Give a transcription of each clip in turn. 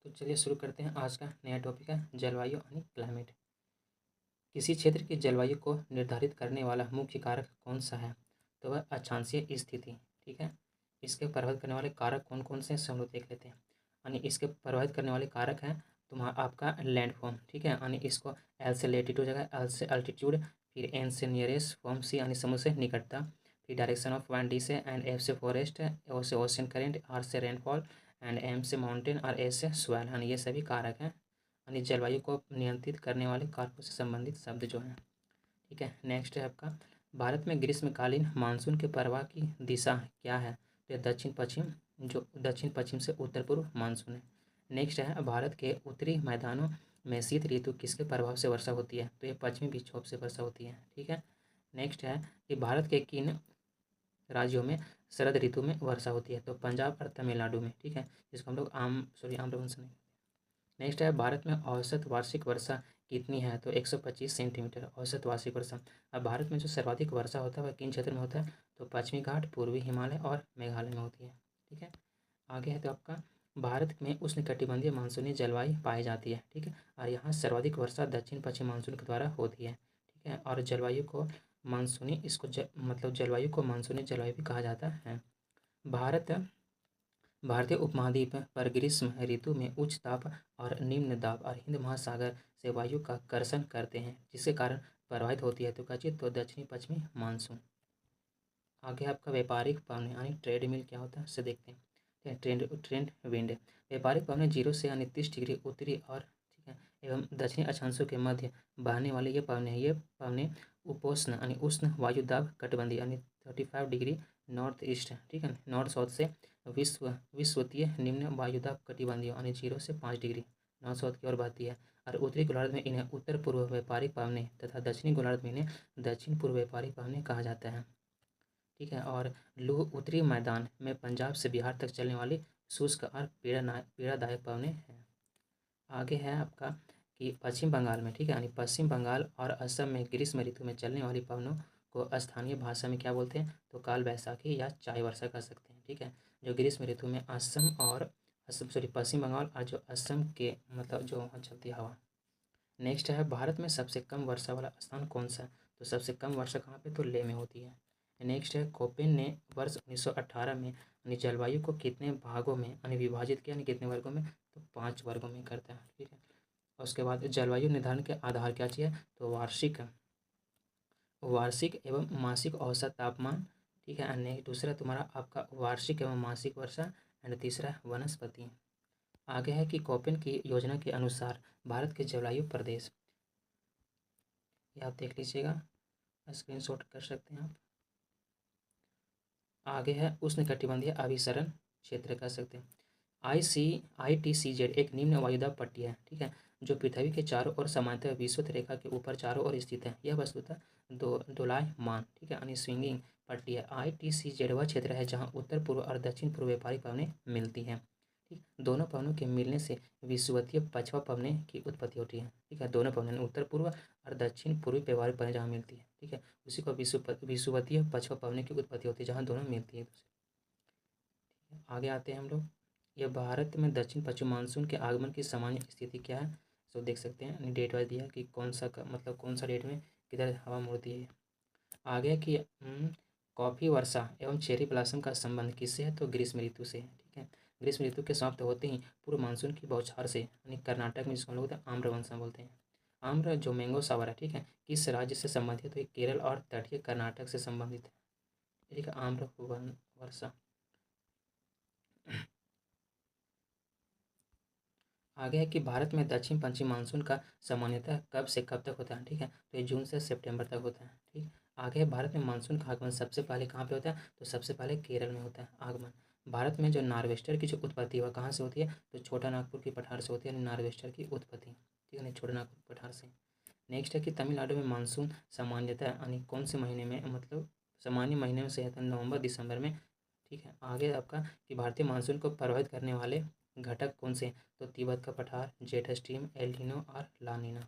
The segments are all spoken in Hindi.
तो चलिए शुरू करते हैं। आज का नया टॉपिक है जलवायु यानी क्लाइमेट। किसी क्षेत्र की जलवायु को निर्धारित करने वाला मुख्य कारक कौन सा है? तो वह अक्षांशीय स्थिति। ठीक है, इसके प्रभावित करने वाले कारक कौन कौन से हैं हम लोग देख लेते हैं। यानी इसके प्रभावित करने वाले कारक हैं तुम्हारा आपका लैंडफॉर्म। ठीक है, यानी इसको एल से लेटीट्यूड हो जाएगा, एल से अल्टीट्यूड, फिर एन से नियरेस्ट, फॉर्म सी यानी समुद्र से निकटता, फिर डायरेक्शन ऑफ विंड डी से, एंड एफ से फॉरेस्ट, ओ से ओशन करेंट, आर से रेनफॉल, एंड एम से माउंटेन और एस से स्वेल। यानी ये सभी कारक हैं, यानी जलवायु को नियंत्रित करने वाले कारकों से संबंधित शब्द जो हैं। ठीक है, नेक्स्ट है आपका भारत में ग्रीष्मकालीन मानसून के प्रवाह की दिशा क्या है? तो दक्षिण पश्चिम, जो दक्षिण पश्चिम से उत्तर पूर्व मानसून है। नेक्स्ट है भारत के उत्तरी मैदानों में शीत ऋतु किसके प्रभाव से वर्षा होती है? तो ये पश्चिमी विक्षोभ से वर्षा होती है। ठीक है, नेक्स्ट है कि भारत के किन राज्यों में शरद ऋतु में वर्षा होती है? तो पंजाब और तमिलनाडु में। ठीक है, जिसको हम लोग आम्रवर्षा नहीं। नेक्स्ट है भारत में औसत वार्षिक वर्षा कितनी है? तो 125 सेंटीमीटर औसत वार्षिक वर्षा। अब भारत में जो सर्वाधिक वर्षा होता है वह किन क्षेत्र में होता है? तो पश्चिमी घाट, पूर्वी हिमालय और मेघालय में होती है। ठीक है, आगे है तो आपका भारत में उष्णकटिबंधीय मानसूनी जलवायु पाई जाती है। ठीक है, और यहाँ सर्वाधिक वर्षा दक्षिण पश्चिम मानसून के द्वारा होती है। ठीक है, और जलवायु को मानसूनी मतलब जलवायु को मानसूनी जलवायु भी कहा जाता है। भारतीय उपमहाद्वीप पर ग्रीष्म ऋतु में उच्च ताप और निम्न दाब और हिंद महासागर से वायु का कर्षण करते हैं, जिसके कारण प्रभावित होती है तो कचित तो दक्षिणी पश्चिमी मानसून। आगे आपका व्यापारिक पवन यानी ट्रेड मिल क्या होता है उसे देखते हैं। ट्रेंड विंड व्यापारिक पवन 0 से यानी 30 डिग्री उत्तरी और ठीक है एवं दक्षिणी अक्षांशों के मध्य बहने वाले ये पवने उपोष्ण यानी उष्ण वायु दाब कटबंधी यानी 35 डिग्री नॉर्थ ईस्ट, ठीक है, नॉर्थ साउथ से विश्वतीय निम्न वायुदाब कटिबंधीय यानी 0 से 5 डिग्री नॉर्थ साउथ की ओर बहती है। और उत्तरी गोलार्ध में इन्हें उत्तर पूर्व व्यापारिक पवने तथा दक्षिणी गोलार्ध में इन्हें दक्षिण पूर्व व्यापारिक पवने कहा जाता है। ठीक है, और लू उत्तरी मैदान में पंजाब से बिहार तक चलने वाली शुष्क और पीड़ादायक पवने हैं। आगे है आपका कि पश्चिम बंगाल में, ठीक है, यानी पश्चिम बंगाल और असम में ग्रीष्म ऋतु में चलने वाली पवनों को स्थानीय भाषा में क्या बोलते हैं? तो काल बैसाखी या चाय वर्षा कह सकते हैं। ठीक है, जो ग्रीष्म ऋतु में पश्चिम बंगाल और जो असम के मतलब जो वहाँ चलती है हवा। नेक्स्ट है भारत में सबसे कम वर्षा वाला स्थान कौन सा है? तो सबसे कम वर्षा कहाँ पे? तो लेह में होती है। नेक्स्ट है कोपेन ने वर्ष 1918 में यानी जलवायु को कितने भागों में यानी विभाजित किया, यानी कितने वर्गों में? तो 5 वर्गों में करता है। ठीक है, और उसके बाद जलवायु निर्धारण के आधार क्या चाहिए? तो वार्षिक एवं मासिक औसत तापमान। ठीक है, अन्य दूसरा तुम्हारा आपका वार्षिक एवं मासिक वर्षा, एंड तीसरा वनस्पति। आगे है कि कोपेन की योजना के अनुसार भारत के जलवायु प्रदेश, ये आप देख लीजिएगा, स्क्रीनशॉट कर सकते हैं आप। आगे है उष्णकटिबंधीय अभिसरण क्षेत्र कह सकते हैं। ITCZ एक निम्न वायुदाब पट्टी है। ठीक है, जो पृथ्वी के चारों ओर समांतर विषुवत रेखा के ऊपर चारों ओर स्थित है। यह वस्तुतः दोलायमान, ठीक है, यानी स्विंगिंग पट्टी है। ITCZ वह क्षेत्र है जहाँ उत्तर पूर्व और दक्षिण पूर्व व्यापारिक पवनें मिलती हैं। ठीक, दोनों पवनों के मिलने से विषुवतीय पछवा पवने की उत्पत्ति होती है। ठीक है, दोनों पवनें उत्तर पूर्व और दक्षिण पूर्वी व्यापारिक पवनें जहाँ मिलती है, ठीक है, उसी को विषुवतीय पछवा पवने की उत्पत्ति होती है, जहाँ दोनों मिलती है। आगे आते हैं हम लोग। यह भारत में दक्षिण पश्चिम मानसून के आगमन की सामान्य स्थिति क्या है? तो देख सकते हैं डेट वाइज दिया कि कौन सा डेट में किधर हवा मुड़ती है। आगे कि कॉफ़ी वर्षा एवं चेरी ब्लॉसम का संबंध किससे है? तो ग्रीष्म ऋतु से। ठीक है, ग्रीष्म ऋतु के समाप्त होते ही पूर्व मानसून की बौछार से, यानी कर्नाटक में जिसको हम लोग आम्रवर्षा बोलते हैं। आम्र जो मैंगो सावर है, ठीक है, किस राज्य से संबंधित है? तो ये केरल और तटीय कर्नाटक से संबंधित है। ठीक है, आम्र वर्षा। आगे है कि भारत में दक्षिण पश्चिम मानसून का सामान्यतः कब से कब तक होता है? ठीक है, तो ये जून से सितंबर तक होता है। ठीक, आगे है भारत में मानसून का आगमन सबसे पहले कहाँ पे होता है? तो सबसे पहले केरल में होता है आगमन। भारत में जो नार्वेस्टर की जो उत्पत्ति है वह कहाँ से होती है? तो छोटा नागपुर की पठार से होती है, यानी नार्वेस्टर की उत्पत्ति। ठीक है, छोटा नागपुर पठार से। नेक्स्ट है कि तमिलनाडु में मानसून सामान्यतः यानी कौन से महीने में, मतलब सामान्य महीने में से है? तो नवंबर दिसंबर में। ठीक है, आगे आपका कि भारतीय मानसून को प्रभावित करने वाले घटक कौन से? तो तिब्बत का पठार, जेठ स्ट्रीम, एल नीनो और ला नीना।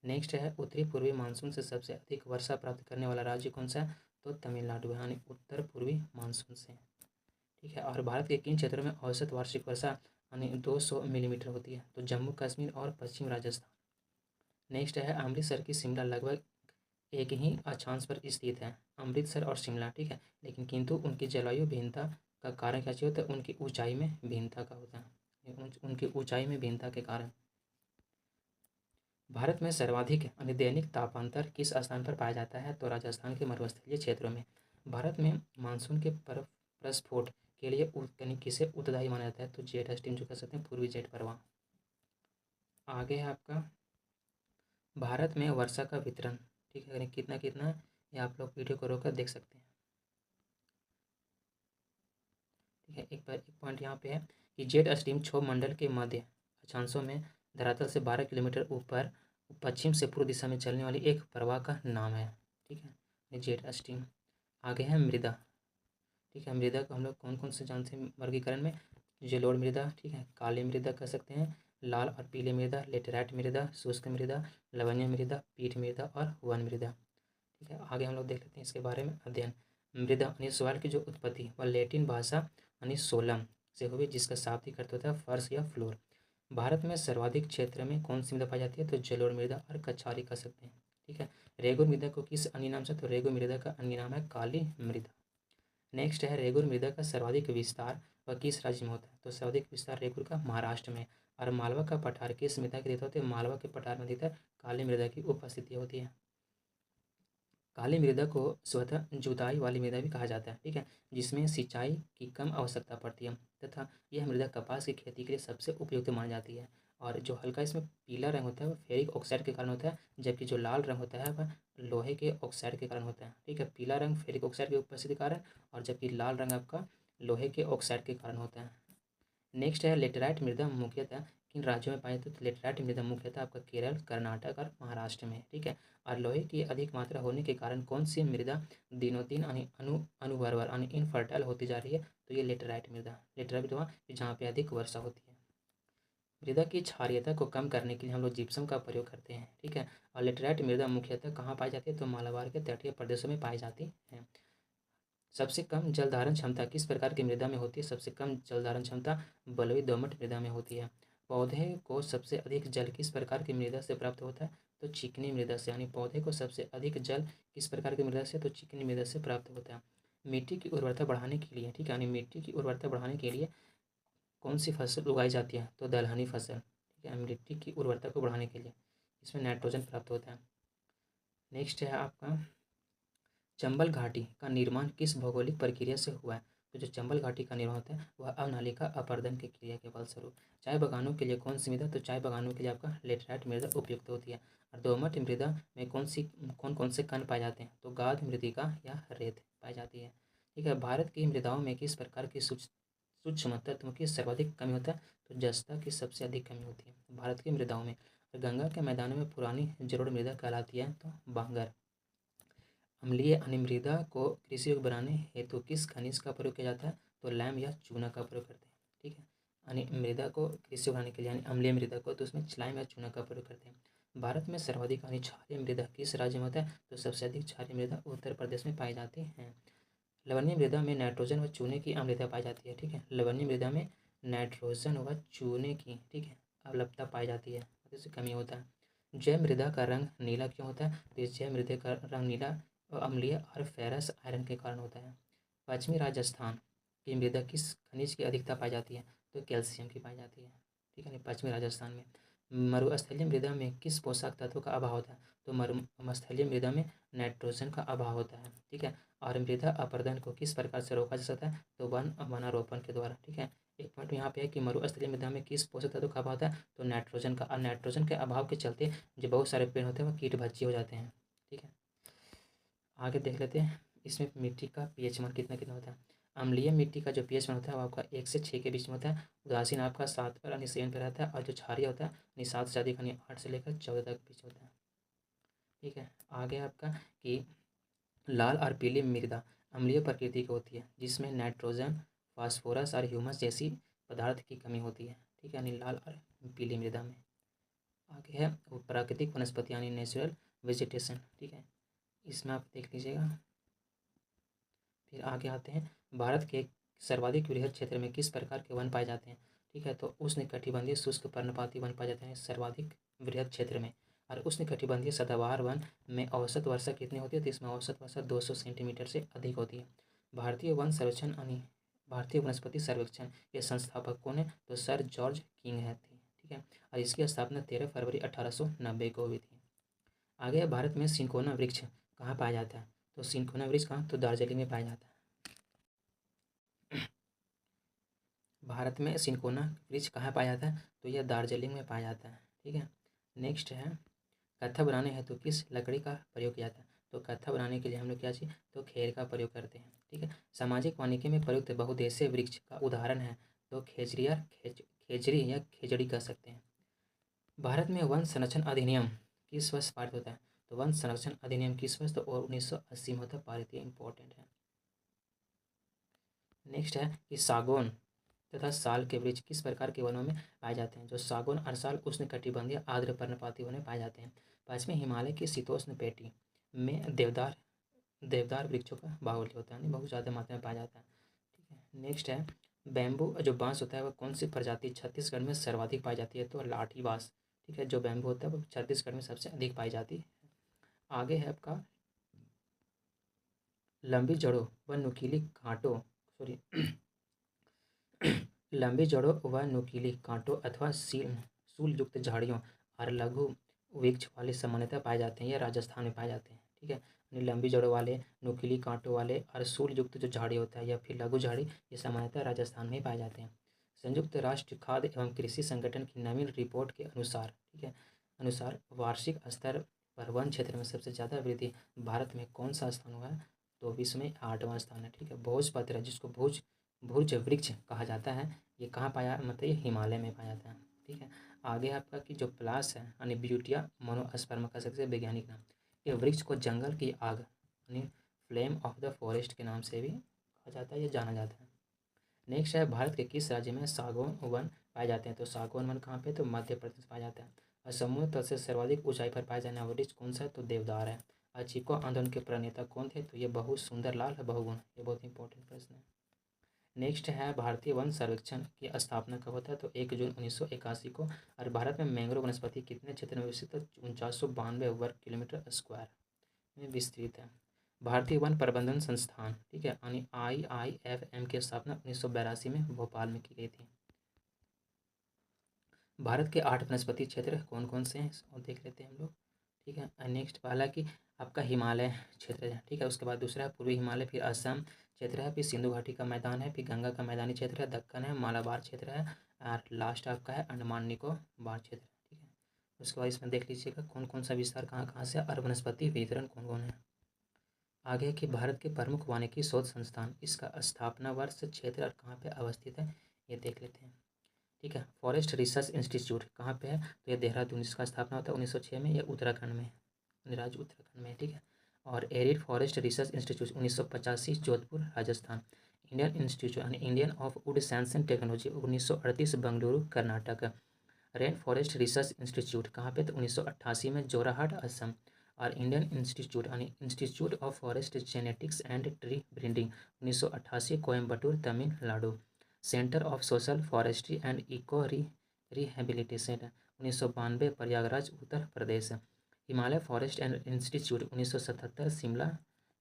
नेक्स्ट है उत्तरी पूर्वी मानसून से सबसे अधिक वर्षा प्राप्त करने वाला राज्य कौन सा है? तो तमिलनाडु है, यानी उत्तर पूर्वी मानसून से। ठीक है, और भारत के किन क्षेत्रों में औसत वार्षिक वर्षा यानी 200 मिलीमीटर होती है। तो जम्मू कश्मीर और पश्चिम राजस्थान। नेक्स्ट है अमृतसर की शिमला लगभग एक ही अक्षांश पर स्थित है, अमृतसर और शिमला, ठीक है। लेकिन किंतु उनकी जलवायु भिन्नता का कारण क्या चाहिए होता है, उनकी ऊंचाई में भिन्नता का होता है, उनकी ऊंचाई में भिन्नता के कारण। भारत में सर्वाधिक दैनिक तापांतर किस स्थान पर पाया जाता है, तो राजस्थान के मरुस्थलीय क्षेत्रों में। भारत में मानसून के प्रस्फोट के लिए यानी किसे उत्तरदायी माना जाता है, तो जेठ स्ट्रीम जो कह सकते हैं पूर्वी जेठ प्रवाह। आगे है आपका भारत में वर्षा का वितरण, ठीक है, यानी कितना कितना है, ये आप लोग वीडियो को रोककर देख सकते हैं, ठीक है। एक पॉइंट यहाँ पे है कि जेट स्ट्रीम क्षोभ मंडल के मध्य अक्षांशों में धरातल से 12 किलोमीटर ऊपर पश्चिम से पूर्व दिशा में चलने वाली एक प्रवाह का नाम है, ठीक है, ये जेट स्ट्रीम। आगे है मृदा, ठीक है। मृदा को हम लोग कौन कौन से जानते हैं वर्गीकरण में, जलोढ़ मृदा, ठीक है, काली मृदा कह सकते हैं, लाल और पीले मृदा, लेटेराइट मृदा, शुष्क मृदा, लवणीय मृदा, पीठ मृदा और वन मृदा, ठीक है। आगे हम लोग देख लेते हैं इसके बारे में अध्ययन। मृदा यानी सवाल की जो उत्पत्ति वह लैटिन भाषा यानी सोलम से हुई, जिसका शाब्दिक अर्थ होता है फर्श या फ्लोर। भारत में सर्वाधिक क्षेत्र में कौन सी मृदा पाई जाती है, तो जलोढ़ मृदा और कछारी कह सकते हैं, ठीक है। रेगुर मृदा को किस अन्य नाम से, तो रेगुर मृदा का अन्य नाम है काली मृदा। नेक्स्ट है रेगुर मृदा का सर्वाधिक विस्तार वह किस राज्य में होता है, तो सर्वाधिक विस्तार रेगुर का महाराष्ट्र में। और मालवा का पठार किस मृदा के अधिकतर होते हैं, मालवा के पठार में अधिकतर काली मृदा की उपस्थिति होती है। काली मृदा को स्वतः जुताई वाली मृदा भी कहा जाता है, ठीक है, जिसमें सिंचाई की कम आवश्यकता पड़ती है तथा यह मृदा कपास की खेती के लिए सबसे उपयुक्त मानी जाती है। और जो हल्का इसमें पीला रंग होता है वो फेरिक ऑक्साइड के कारण होता है, जबकि जो लाल रंग होता है वह लोहे के ऑक्साइड के कारण होता है, ठीक है। पीला रंग फेरिक ऑक्साइड की उपस्थिति के कारण और जबकि लाल रंग आपका लोहे के ऑक्साइड के कारण होता है। नेक्स्ट है लेटेराइट मृदा मुख्यतः किन राज्यों में पाई जाती है, तो लेटेराइट मृदा मुख्यतः आपका केरल, कर्नाटक और महाराष्ट्र में, ठीक है। और लोहे की अधिक मात्रा होने के कारण कौन सी मृदा दिनों दिन अनुर्वर यानी इनफर्टाइल होती जा रही है, तो ये लेटेराइट मृदा, लेटेराइट मृदा जहाँ पे अधिक वर्षा होती है। मृदा की क्षारीयता को कम करने के लिए हम लोग जिप्सम का प्रयोग करते हैं, ठीक है। और लेटेराइट मृदा मुख्यतः कहाँ पाई जाती है, तो मालाबार के तटीय प्रदेशों में पाई जाती है। सबसे कम जल धारण क्षमता किस प्रकार की मृदा में होती है, सबसे कम जल धारण क्षमता बलुई दोमट मृदा में होती है। पौधे को सबसे अधिक जल किस प्रकार की मृदा से प्राप्त होता है, तो चिकनी मृदा से, यानी पौधे को सबसे अधिक जल किस प्रकार की मृदा से, तो चिकनी मृदा से प्राप्त होता है। मिट्टी की उर्वरता बढ़ाने के लिए, ठीक है, यानी मिट्टी की उर्वरता बढ़ाने के लिए कौन सी फसल उगाई जाती है, तो दलहनी फसल, ठीक है, मिट्टी की उर्वरता को बढ़ाने के लिए इसमें नाइट्रोजन प्राप्त होता है। नेक्स्ट है आपका चंबल घाटी का निर्माण किस भौगोलिक प्रक्रिया से हुआ है, तो जो चंबल घाटी का निर्माण होता है वह अवनालिका अपरदन की क्रिया के फलस्वरूप। चाय बागानों के लिए कौन सी मृदा, तो चाय बागानों के लिए आपका लेटराइट मृदा उपयुक्त होती है। और दोमट मृदा में कौन कौन से कण पाए जाते हैं, तो गाद मृतिका या रेत पाई जाती है, ठीक है। भारत की मृदाओं में किस प्रकार की सूक्ष्म तत्वों की सर्वाधिक कमी होता है, तो जस्ता की सबसे अधिक कमी होती है भारत की मृदाओं में। गंगा के मैदानों में पुरानी जलोढ़ मृदा कहलाती है, तो बांगर। अम्लीय मृदा को कृषि योग्य बनाने हेतु किस खनिज का प्रयोग किया जाता है, तो लैम या चूना का प्रयोग करते हैं, ठीक है। यानी मृदा को कृषि बनाने के लिए यानी अम्लीय मृदा को, तो उसमें स्लाइम या चूना का प्रयोग करते हैं। भारत में सर्वाधिक क्षारीय मृदा किस राज्य में होता है, तो सबसे अधिक क्षारीय मृदा उत्तर प्रदेश में पाई जाती है। लवणीय मृदा में नाइट्रोजन व चूने की अम्लता पाई जाती है, ठीक है। लवणीय मृदा में नाइट्रोजन व चूने की, ठीक है, अम्लता पाई जाती है, इससे कमी होता है। जैव मृदा का रंग नीला क्यों होता है, तो इस जैव मृदा का रंग नीला अम्लीय और फेरस आयरन के कारण होता है। पश्चिमी राजस्थान की मृदा किस खनिज की अधिकता पाई जाती है, तो कैल्शियम की पाई जाती है, ठीक है। पश्चिमी राजस्थान में मरुस्थलीय मृदा में किस पोषक तत्व का अभाव होता है, तो मरुस्थलीय मृदा में नाइट्रोजन का अभाव होता है, ठीक है। और मृदा अपरदन को किस प्रकार से रोका जा सकता है, तो वनारोपण के द्वारा, ठीक है। एक पॉइंट यहाँ पे है कि मरुस्थलीय मृदा में किस पोषक तत्व का अभाव होता है, तो नाइट्रोजन का। और नाइट्रोजन के अभाव के चलते जो बहुत सारे पेड़ होते हैं वह कीट भक्षी हो जाते हैं, ठीक है। आगे देख लेते हैं इसमें मिट्टी का पीएच मान कितना कितना होता है। अम्लीय मिट्टी का जो पीएच मान होता है वो आपका 1 से 6 के बीच में होता है। उदासीन आपका 7 पर यानी 7 पर रहता है। और जो क्षारीय होता है यानी 7 से अधिक यानी 8 से लेकर 14 तक बीच होता है, ठीक है। आगे आपका कि लाल और पीली मृदा अम्लीय प्रकृति की होती है, जिसमें नाइट्रोजन, फास्फोरस और ह्यूमस जैसी पदार्थ की कमी होती है, ठीक है, यानी लाल और पीली मृदा में। आगे है वो प्राकृतिक वनस्पति यानी नेचुरल वेजिटेशन, ठीक है, इसमें आप देख लीजिएगा। फिर आगे आते हैं भारत के सर्वाधिक वृहद क्षेत्र में किस प्रकार के वन पाए जाते हैं, ठीक है। तो उष्णकटिबंधीय शुष्क पर्णपाती वन पाए जाते हैं सर्वाधिक वृहद क्षेत्र में। और उष्णकटिबंधीय सदाबहार वन में औसत वर्षा कितनी होती है? तो इसमें औसत वर्षा 200 सेंटीमीटर से अधिक होती है। भारतीय वन सर्वेक्षण यानी भारतीय वनस्पति सर्वेक्षण के संस्थापक कौन है? तो सर जॉर्ज किंग है थे, ठीक है। और इसकी स्थापना 13 फरवरी 1890 को हुई थी। आगे भारत में सिंकोना वृक्ष कहाँ पाया जाता है? तो सिंकोना वृक्ष कहाँ? तो दार्जिलिंग में पाया जाता है। भारत में सिंकोना वृक्ष कहाँ पाया जाता है? तो यह दार्जिलिंग में पाया जाता है, ठीक है। नेक्स्ट है कत्था बनाने हेतु किस लकड़ी का प्रयोग किया जाता है? तो कत्था बनाने के लिए हम लोग क्या चाहिए? तो खेर का प्रयोग करते हैं, ठीक है। सामाजिक वानिकी में प्रयुक्त बहुउद्देशीय वृक्ष का उदाहरण है तो खेजरी या खेजड़ी कह सकते हैं। भारत में वन संरक्षण अधिनियम किस वर्ष पारित होता है? तो वन संरक्षण अधिनियम किस वर्ष? तो 1980 में होता है पारित, ये इंपॉर्टेंट है। नेक्स्ट है कि सागौन तथा साल के वृक्ष किस प्रकार के वनों में पाए जाते हैं? जो सागौन और साल उष्णकटिबंधीय आर्द्र पर्णपाती वनों में पाए जाते हैं। पश्चिमी हिमालय की शीतोष्ण पेटी में देवदार वृक्षों का बाहुल्य होता है, यानी बहुत ज़्यादा मात्रा में पाया जाता है, ठीक है। नेक्स्ट है बैम्बू जो बांस होता है वह कौन सी प्रजाति छत्तीसगढ़ में सर्वाधिक पाई जाती है? तो लाठी बांस, ठीक है। जो बैम्बू होता है वो छत्तीसगढ़ में सबसे अधिक पाई जाती है। आगे है आपका लंबी जड़ों व नुकीली कांटों सॉरी लंबी जड़ों व नुकीली कांटों अथवा सूल युक्त झाड़ियों और लघु वृक्ष वाले सामान्यतः पाए जाते हैं। यह राजस्थान में पाए जाते हैं, ठीक है। यानी लंबी जड़ों वाले, नुकीली कांटों वाले और सूल युक्त जो झाड़ी होता है या फिर लघु झाड़ी, ये सामान्यतः राजस्थान में ही पाए जाते हैं। संयुक्त राष्ट्र खाद्य एवं कृषि संगठन की नवीन रिपोर्ट के अनुसार, ठीक है, अनुसार वार्षिक स्तर पर वन क्षेत्र में सबसे ज़्यादा वृद्धि भारत में कौन सा स्थान हुआ है? तो विश्व में 8वां स्थान है, ठीक है। भोजपत्र जिसको भुज वृक्ष कहा जाता है, ये कहाँ पाया? मतलब ये हिमालय में पाया जाता है, ठीक है। आगे आपका कि जो प्लास है यानी ब्यूटिया मोनोस्पर्मा का सबसे वैज्ञानिक नाम, ये वृक्ष को जंगल की आग यानी फ्लेम ऑफ द फॉरेस्ट के नाम से भी कहा जाता है, ये जाना जाता है। नेक्स्ट है भारत के किस राज्य में सागौन वन पाए जाते हैं? तो सागौन वन कहाँ पे? तो मध्य प्रदेश पाया जाता है। और समुद्र तल से सर्वाधिक ऊंचाई पर पाया जाने वाला वृक्ष कौन सा है? तो देवदार है। और चिपको आंदोलन के प्रणेता कौन थे? तो ये बहुत सुंदर लाल बहुगुण, ये बहुत इंपॉर्टेंट प्रश्न है। नेक्स्ट है भारतीय वन सर्वेक्षण की स्थापना कब होता है? तो 1 जून 1981 को। और भारत में मैंग्रोव वनस्पति कितने क्षेत्र में विस्तृत है? 4992 वर्ग किलोमीटर स्क्वायर में विस्तृत है। भारतीय वन प्रबंधन संस्थान, ठीक है, यानी IIFM की स्थापना 1982 में भोपाल में की गई थी। भारत के 8 वनस्पति क्षेत्र कौन कौन से हैं और देख लेते हैं हम लोग, ठीक है। नेक्स्ट पहला कि आपका हिमालय क्षेत्र है, ठीक है। उसके बाद दूसरा है पूर्वी हिमालय, फिर असम क्षेत्र है, फिर सिंधु घाटी का मैदान है, फिर गंगा का मैदानी क्षेत्र है, दक्कन है, मालाबार क्षेत्र है, और लास्ट आपका है अंडमान निकोबार क्षेत्र, ठीक है। उसके बाद इसमें देख लीजिएगा कौन कौन सा विस्तार कहाँ कहाँ से और वनस्पति वितरण कौन कौन है। आगे कि भारत के प्रमुख वानिकी शोध संस्थान, इसका स्थापना वर्ष, क्षेत्र और कहाँ पे अवस्थित है, ये देख लेते हैं, ठीक है। फॉरेस्ट रिसर्च इंस्टीट्यूट कहाँ पे है? तो ये देहरादून, इसका स्थापना होता है 1906 में, ये उत्तराखंड में, राज्य उत्तराखंड में, ठीक है। और arid forest research institute 1985 Jodhpur Rajasthan. Indian institute यानी Indian of wood science and technology 1938 Bengaluru Karnataka. Rain forest research institute कहाँ पे? तो 1988 में जोराहाट असम। और इंडियन इंस्टीट्यूट यानी institute of forest genetics and tree breeding 1988 Coimbatore Tamil Nadu. Centre of social forestry and eco rehabilitation 1992 Prayagraj Uttar Pradesh. Himalaya forest and institute 1977 Shimla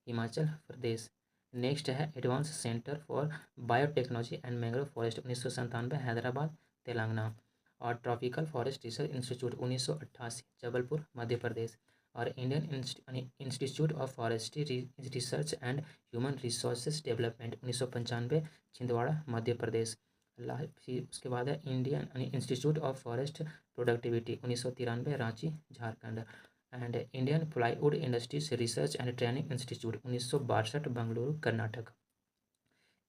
Himachal Pradesh. Next है advance centre for biotechnology and mangrove forest 1997 Hyderabad Telangana. और tropical forest research institute 1988 Jabalpur Madhya Pradesh. और Indian institute of forestry research and human resources development 1995 Chhindwara Madhya Pradesh. फिर उसके बाद है Indian institute of forest productivity 1993 Ranchi Jharkhand. And Indian plywood industries research and training institute 1962 Bengaluru Karnataka.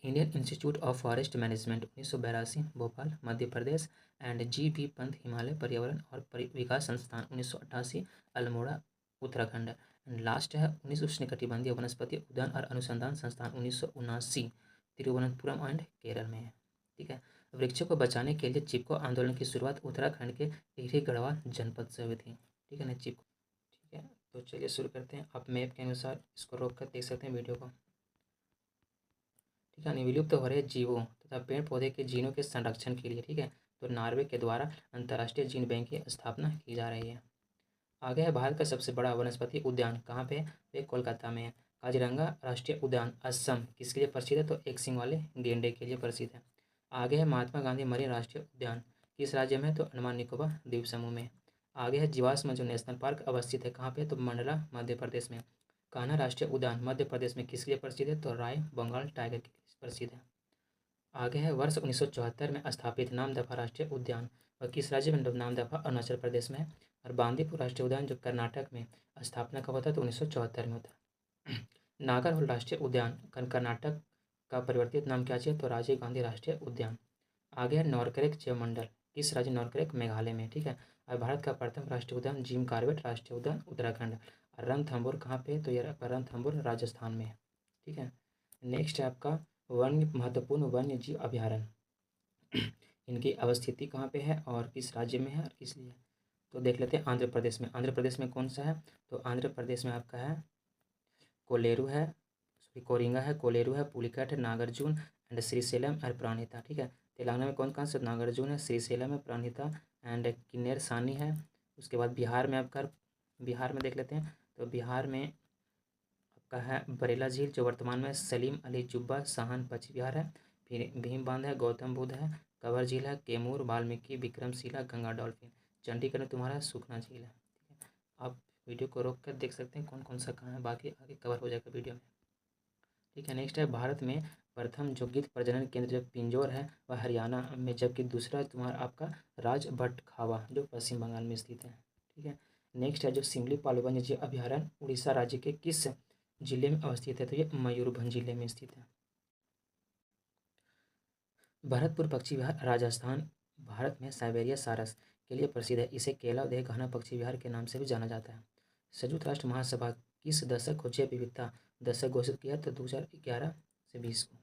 Indian institute of forest management 1982 Bhopal Madhya Pradesh. And GV Pant Himalaya पर्यावरण और विकास संस्थान 1988 अल्मोड़ा उत्तराखंड। एंड लास्ट है 19 उष्णकटिबंधीय वनस्पति उद्यान और अनुसंधान संस्थान 1979 तिरुवनंतपुरम एंड केरल में है, ठीक है। वृक्षों को बचाने के लिए चिपको आंदोलन की शुरुआत उत्तराखंड के टिहरी गढ़वाल जनपद से हुई थी, ठीक है ना चिपको, ठीक है। तो चलिए शुरू करते हैं। आप मैप के अनुसार इसको रोक कर देख सकते हैं वीडियो को। ठीक है, विलुप्त हो रहे जीवों तथा पेड़ पौधे के जीनों के संरक्षण के लिए, ठीक है, तो नॉर्वे के द्वारा अंतर्राष्ट्रीय जीन बैंक की स्थापना की जा रही है। आगे है भारत का सबसे बड़ा वनस्पति उद्यान कहाँ पे है, तो ये कोलकाता में है। काजीरंगा राष्ट्रीय उद्यान असम किसके लिए प्रसिद्ध है, तो एक सिंग वाले गेंडे के लिए प्रसिद्ध है। आगे है महात्मा गांधी मरीन राष्ट्रीय उद्यान किस राज्य में है, तो अंडमान निकोबार द्वीप समूह में। आगे है जीवाश्म जो नेशनल पार्क अवस्थित है कहाँ पे, तो मंडला मध्य प्रदेश में। कान्हा राष्ट्रीय उद्यान मध्य प्रदेश में किस लिए प्रसिद्ध है, तो राय बंगाल टाइगर के लिए प्रसिद्ध है। आगे है वर्ष 1974 में स्थापित नामदफा राष्ट्रीय उद्यान और किस राज्य में, नामदफा अरुणाचल प्रदेश में है। और बांदीपुर राष्ट्रीय उद्यान जो कर्नाटक में स्थापना कब होता है, तो 1974 में होता है। नागरहोल राष्ट्रीय उद्यान कर्नाटक का परिवर्तित नाम क्या चाहिए, तो राजीव गांधी राष्ट्रीय उद्यान। आगे है नॉर्करेक जैवमंडल किस राज्य, नॉर्करेक मेघालय में, ठीक है। और भारत का प्रथम राष्ट्रीय उद्यान जिम कॉर्बेट राष्ट्रीय उद्यान उत्तराखंड। और रणथंभौर कहाँ पे, तो ये रणथंभौर राजस्थान में है, ठीक है। नेक्स्ट है आपका वन्य महत्वपूर्ण वन्य जीव अभ्यारण्य इनकी अवस्थिति कहाँ पे है और किस राज्य में है और किस लिए, तो देख लेते हैं आंध्र प्रदेश में। आंध्र प्रदेश में कौन सा है, तो आंध्र प्रदेश में आपका है कोलेरू है, कोरिंगा है, कोलेरू है, पुलिकट है, नागार्जुन एंड श्रीशैलम और प्राणहिता, ठीक है। तेलंगाना में कौन कौन से, नागार्जुन है, श्रीशैलम है, प्राणहिता एंड किन्नेर सानी है। उसके बाद बिहार में देख लेते हैं, तो बिहार में आपका है बरेला झील जो वर्तमान में सलीम अली जुब्बा साहन पश्चिम बिहार है। फिर भीम बांध है, गौतम बुद्ध है, कवर झील है, कैमूर वाल्मीकि विक्रमशिला गंगा डॉल्फिन। चंडीगढ़ में तुम्हारा सुखना झील है, ठीक है। आप वीडियो को रोक कर देख सकते हैं कौन कौन सा कहाँ है, बाकी आगे कवर हो जाएगा वीडियो में, ठीक है। नेक्स्ट है भारत में प्रथम जो गिद्ध प्रजनन केंद्र जो पिंजौर है वह हरियाणा में, जबकि दूसरा तुम्हारा आपका राजभटखावा जो पश्चिम बंगाल में स्थित है, ठीक है। नेक्स्ट है जो सिमलीपाल वन्य जीव अभ्यारण्य उड़ीसा राज्य के किस जिले में अवस्थित है, तो ये मयूरभंज जिले में स्थित है। भरतपुर पक्षी विहार राजस्थान भारत में साइबेरिया सारस के लिए प्रसिद्ध है। इसे केलावदेह घना पक्षी विहार के नाम से भी जाना जाता है। संयुक्त राष्ट्र महासभा किस दशक को जैव विविधता दशक घोषित किया, तो 2011 से 20 को,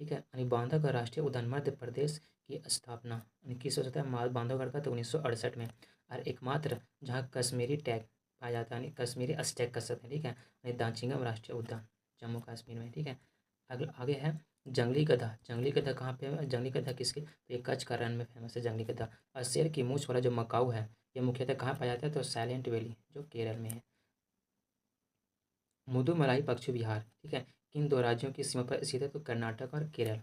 ठीक है। यानी बांधवगढ़ राष्ट्रीय उद्यान मध्य प्रदेश की स्थापना किस वर्ष होता है, बांधवगढ़ का, तो 1968 में। और एकमात्र जहाँ कश्मीरी टैग पाया जाता है, यानी कश्मीरी अस्टैग कर सकते हैं, ठीक है, यानी दाचिंगम राष्ट्रीय उद्यान जम्मू कश्मीर में, ठीक है। आगे है जंगली गधा। जंगली गधा कहाँ पे है, जंगली गधा किसके, तो ये कच्छ का रण में फेमस है जंगली गधा। और शेर की मूंछ वाला जो मकाऊ है ये मुख्यतः कहाँ पाया जाता है, तो साइलेंट वैली जो केरल में है। मुदुमलाई पक्षी विहार, ठीक है, किन दो राज्यों की सीमा पर स्थित है, तो कर्नाटक और केरल,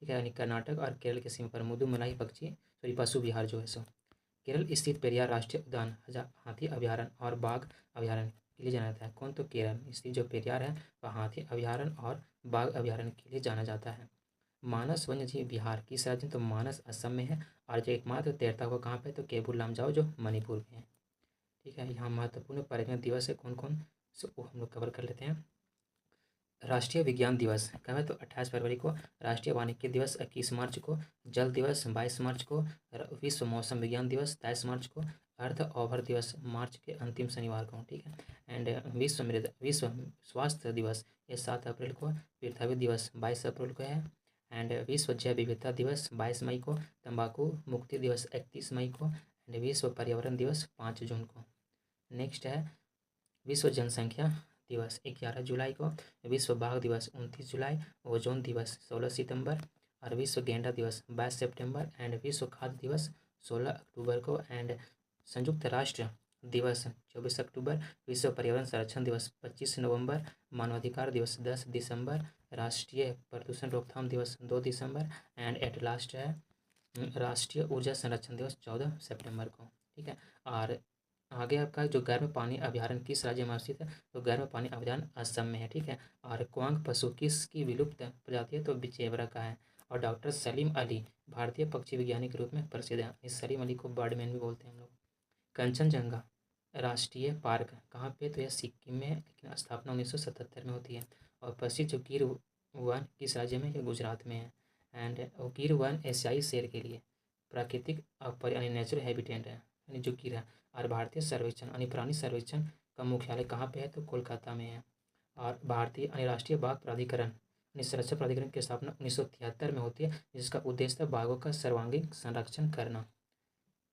ठीक है। यानी कर्नाटक और केरल की सीमा पर मुदुमलाई पशु विहार जो है सो केरल स्थित पेरियार राष्ट्रीय उद्यान हाथी अभ्यारण्य और बाघ अभ्यारण्य के लिए जाना जाता है। कौन, तो केरल स्थित जो पेरियार है वह हाथी अभ्यारण्य और बाघ अभ्यारण्य के लिए जाना जाता है। मानस वन्यजीव विहार किस राज्य में, तो मानस असम में है। और जो एकमात्र तैरता हुआ कहाँ पे, तो केबुल लामजाओ जो मणिपुर में है, ठीक है। यहाँ महत्वपूर्ण पर्यटन दिवस है कौन कौन, सो वो हम लोग कवर कर लेते हैं। राष्ट्रीय विज्ञान दिवस कब है, तो 28 फरवरी को। राष्ट्रीय वानिकी दिवस 21 मार्च को। जल दिवस 22 मार्च को। विश्व मौसम विज्ञान दिवस 23 मार्च को। अर्थ ओवर दिवस मार्च के अंतिम शनिवार को, ठीक है। एंड विश्व स्वास्थ्य दिवस ये 7 अप्रैल को। पृथ्वी दिवस 22 अप्रैल को है। एंड विश्व जैव विविधता दिवस 22 मई को। तंबाकू मुक्ति दिवस 31 मई को। एंड विश्व पर्यावरण दिवस 5 जून को। नेक्स्ट है विश्व जनसंख्या दिवस 11 जुलाई को। विश्व बाघ दिवस 29 जुलाई। ओजोन दिवस 16 सितंबर। और विश्व गेंडा दिवस 22 सितंबर। एंड विश्व खाद्य दिवस 16 अक्टूबर को। एंड संयुक्त राष्ट्र दिवस 24 अक्टूबर। विश्व पर्यावरण संरक्षण दिवस 25 नवंबर। मानवाधिकार दिवस 10 दिसंबर। राष्ट्रीय प्रदूषण रोकथाम दिवस 2 दिसंबर। एंड एट लास्ट है राष्ट्रीय ऊर्जा संरक्षण दिवस 14 सितंबर को, ठीक है। और आगे आपका जो गर्म पानी अभ्यारण्य किस राज्य में स्थित है, तो गर्म पानी अभ्यारण्य असम में है, ठीक है। और क्वांग पशु किसकी विलुप्त प्रजाति है, तो बिचेवरा का है। और डॉक्टर सलीम अली भारतीय पक्षी विज्ञानी के रूप में प्रसिद्ध है। इस सलीम अली को बर्डमैन भी बोलते हैं हम लोग। कंचनजंगा राष्ट्रीय पार्क कहाँ पे, तो यह सिक्किम में है, लेकिन स्थापना 1977 में होती है। और प्रसिद्ध जो गिर वन किस राज्य में, यह गुजरात में है। एंड गिर वन एशियाई शेर के लिए प्राकृतिक यानी नेचुरल हैबिटेट है, यानी जो गिर है। और भारतीय सर्वेक्षण यानी प्राणी सर्वेक्षण का मुख्यालय कहाँ पे है, तो कोलकाता में है। और भारतीय यानी राष्ट्रीय बाघ प्राधिकरण यानी संरक्षण प्राधिकरण की स्थापना 1973 में होती है, जिसका उद्देश्य था बाघों का सर्वांगीण संरक्षण करना।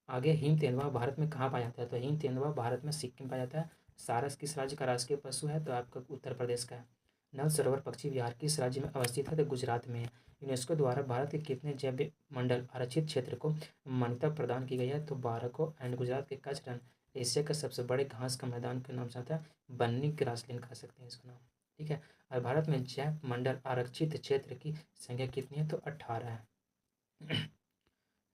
आगे हिम तेंदुआ भारत में कहाँ पाया जाता है, तो हिम तेंदुआ भारत में सिक्किम पाया जाता है। सारस किस राज्य का राष्ट्रीय पशु है, तो आपका उत्तर प्रदेश का है। नल सरोवर पक्षी विहार किस राज्य में अवस्थित है? तो गुजरात में है। यूनेस्को द्वारा भारत के कितने जैव मंडल आरक्षित क्षेत्र को मान्यता प्रदान की गई है? तो 12 को। एंड गुजरात के कच्छ रण एशिया का सबसे बड़े घास का मैदान के नाम से आता है, बन्नी ग्रासलैंड कह सकते हैं इसका नाम। ठीक है। और भारत में जैव मंडल आरक्षित क्षेत्र की संख्या कितनी है? तो 18 है।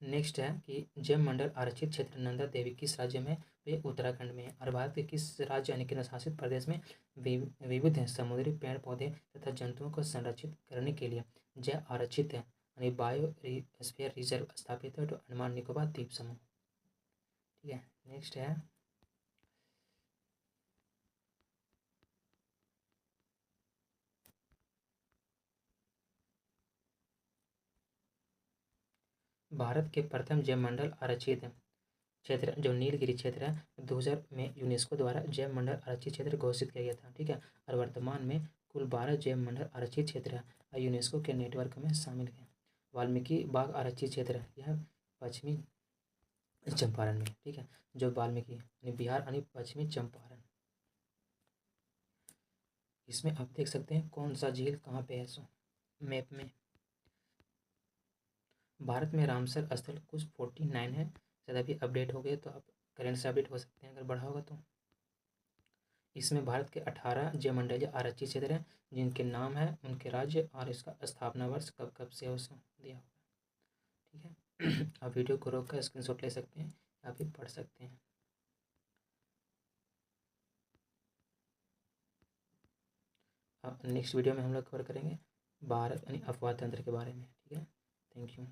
नेक्स्ट है कि जैव मंडल आरक्षित क्षेत्र नंदा देवी किस राज्य में है? तो ये उत्तराखंड में है। और भारत के किस राज्य यानी केंद्र शासित प्रदेश में विविध समुद्री पेड़ पौधे तथा जंतुओं को संरक्षित करने के लिए जैव आरक्षित है यानी बायोस्फीयर रिजर्व स्थापित है? तो अंडमान निकोबार द्वीप समूह। ठीक है। नेक्स्ट है भारत के प्रथम जैव मंडल आरक्षित क्षेत्र जो नीलगिरी क्षेत्र है 2000 में यूनेस्को द्वारा जैव मंडल आरक्षित क्षेत्र घोषित किया गया था। ठीक है। और वर्तमान में कुल 12 जैव मंडल आरक्षित क्षेत्र है और यूनेस्को के नेटवर्क में शामिल है। वाल्मीकि बाग आरक्षित क्षेत्र है, यह पश्चिमी चंपारण में। ठीक है। जो वाल्मीकि यानी बिहार यानी पश्चिमी चंपारण। इसमें आप देख सकते हैं कौन सा झील कहाँ पे है। सो मैप में भारत में रामसर स्थल कुछ 49 है, शायद अभी अपडेट हो गए तो आप करंट से अपडेट हो सकते हैं अगर बढ़ा होगा तो। इसमें भारत के 18 जयमंडलीय आरक्षित क्षेत्र हैं जिनके नाम है, उनके राज्य और इसका स्थापना वर्ष कब कब से हो दिया होगा। ठीक है। आप वीडियो को रोक कर स्क्रीनशॉट ले सकते हैं या फिर पढ़ सकते हैं। अब नेक्स्ट वीडियो में हम लोग कवर करेंगे भारत यानी अफवाह तंत्र के बारे में। ठीक है। Thank you.